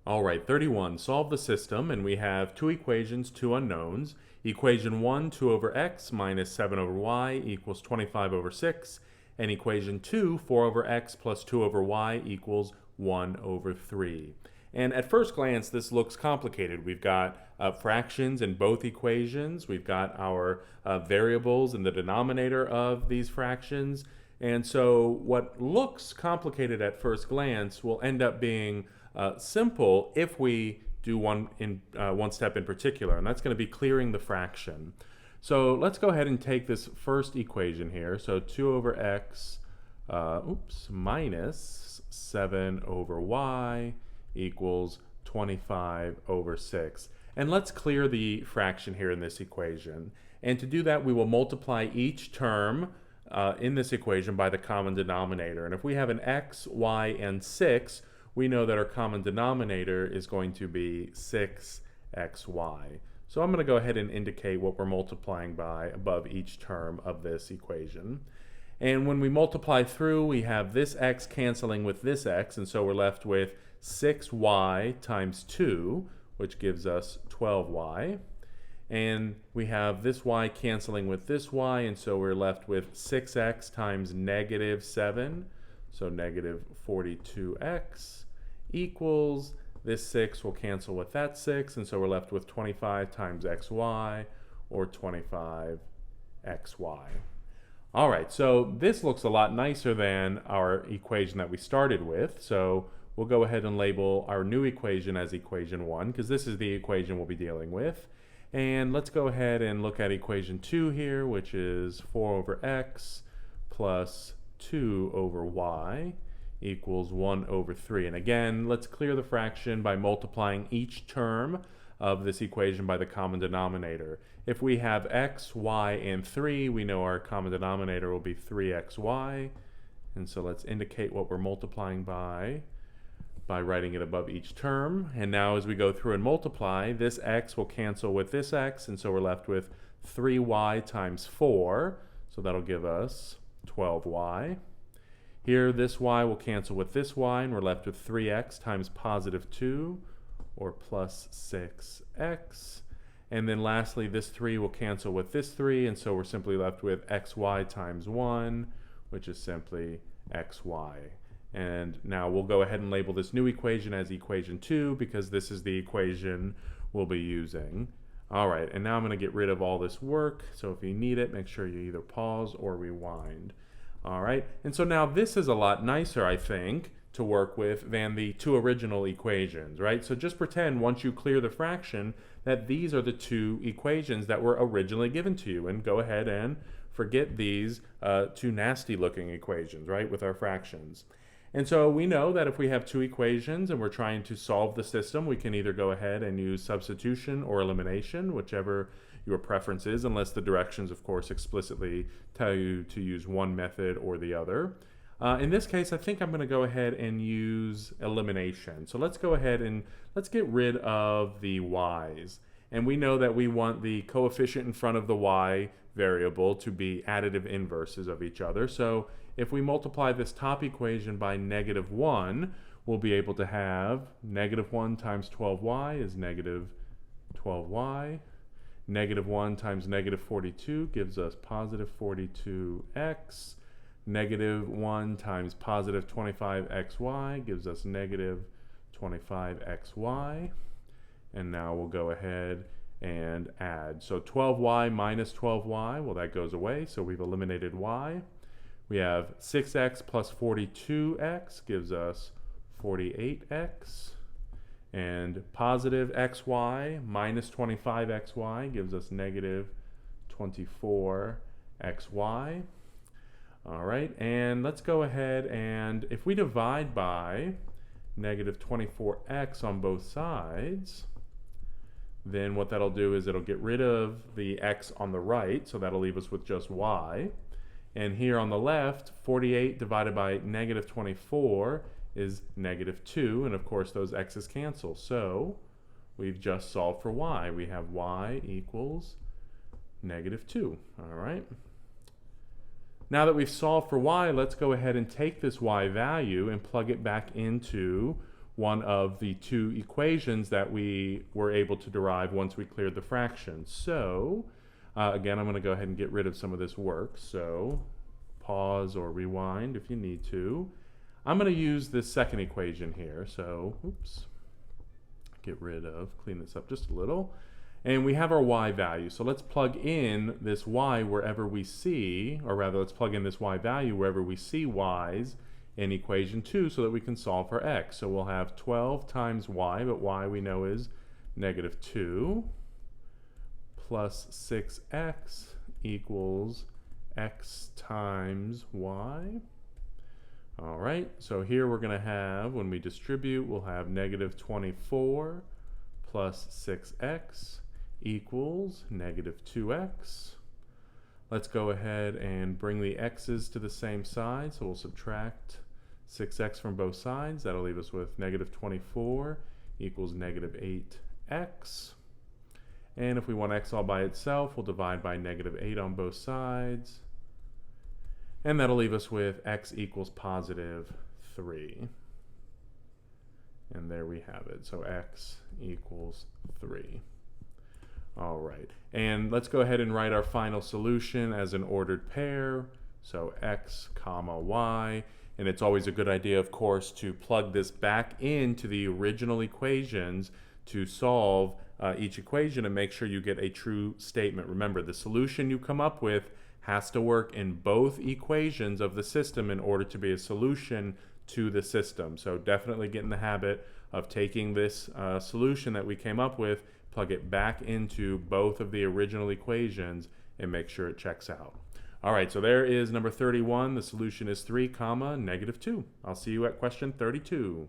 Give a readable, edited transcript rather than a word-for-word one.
All right, 31. Solve the system, and we have two equations, two unknowns. Equation 1, 2 over x minus 7 over y equals 25 over 6. And equation 2, 4 over x plus 2 over y equals 1 over 3. And at first glance, this looks complicated. We've got fractions in both equations. We've got our variables in the denominator of these fractions. And so what looks complicated at first glance will end up being simple if we do one step in particular, and that's going to be clearing the fraction. So let's go ahead and take this first equation here. So 2 over x minus 7 over y equals 25 over 6. And let's clear the fraction here in this equation. And to do that, we will multiply each term in this equation by the common denominator. And if we have an x, y, and 6, we know that our common denominator is going to be 6xy. So I'm going to go ahead and indicate what we're multiplying by above each term of this equation. And when we multiply through, we have this x canceling with this x, and so we're left with 6y times 2, which gives us 12y. And we have this y canceling with this y, and so we're left with 6x times negative 7, so negative 42x equals, this 6 will cancel with that 6, and so we're left with 25 times xy, or 25xy. All right, so this looks a lot nicer than our equation that we started with, so we'll go ahead and label our new equation as equation 1, because this is the equation we'll be dealing with. And let's go ahead and look at equation 2 here, which is 4 over x plus 2 over y equals 1 over 3. And again, let's clear the fraction by multiplying each term of this equation by the common denominator. If we have x, y, and 3, we know our common denominator will be 3xy. And so let's indicate what we're multiplying by writing it above each term. And now as we go through and multiply, this x will cancel with this x, and so we're left with 3y times 4, so that'll give us 12y. Here, this y will cancel with this y, and we're left with 3x times positive 2, or plus 6x. And then lastly, this 3 will cancel with this 3, and so we're simply left with xy times 1, which is simply xy. And now we'll go ahead and label this new equation as equation 2, because this is the equation we'll be using. All right, and now I'm going to get rid of all this work, so if you need it, make sure you either pause or rewind. All right, and so now this is a lot nicer, I think, to work with than the two original equations, right? So just pretend once you clear the fraction that these are the two equations that were originally given to you, and go ahead and forget these two nasty looking equations, right, with our fractions. And so we know that if we have two equations and we're trying to solve the system, we can either go ahead and use substitution or elimination, whichever your preference is, unless the directions, of course, explicitly tell you to use one method or the other. In this case, I think I'm going to go ahead and use elimination. So let's go ahead and let's get rid of the y's. And we know that we want the coefficient in front of the y variable to be additive inverses of each other. So if we multiply this top equation by negative 1, we'll be able to have negative 1 times 12y is negative 12y. Negative 1 times negative 42 gives us positive 42x. Negative 1 times positive 25xy gives us negative 25xy. And now we'll go ahead and add. So 12y minus 12y, well, that goes away, so we've eliminated y. We have 6x plus 42x gives us 48x. And positive xy minus 25xy gives us negative 24xy. All right, and let's go ahead and if we divide by negative 24x on both sides, then what that'll do is it'll get rid of the x on the right, so that'll leave us with just y. And here on the left, 48 divided by negative 24 is negative 2, and of course those x's cancel. So we've just solved for y. We have y equals negative 2. All right. Now that we've solved for y, let's go ahead and take this y value and plug it back into one of the two equations that we were able to derive once we cleared the fraction. So again, I'm going to go ahead and get rid of some of this work. So pause or rewind if you need to. I'm going to use this second equation here. So oops, clean this up just a little. And we have our y value. So let's plug in this y wherever we see, or rather let's plug in this y value wherever we see y's in equation 2 so that we can solve for x. So we'll have 12 times y, but y we know is -2, plus 6x equals x times y. All right, so here we're going to have, when we distribute, we'll have -24 plus 6x equals -2x. Let's go ahead and bring the x's to the same side, so we'll subtract 6x from both sides. That'll leave us with -24 equals -8x. And if we want x all by itself, we'll divide by -8 on both sides. And that'll leave us with x equals +3. And there we have it. So x equals 3. All right. And let's go ahead and write our final solution as an ordered pair. So x comma y. And it's always a good idea, of course, to plug this back into the original equations to solve each equation and make sure you get a true statement. Remember, the solution you come up with has to work in both equations of the system in order to be a solution to the system. So definitely get in the habit of taking this solution that we came up with, plug it back into both of the original equations, and make sure it checks out. All right, so there is number 31. The solution is 3, -2. I'll see you at question 32.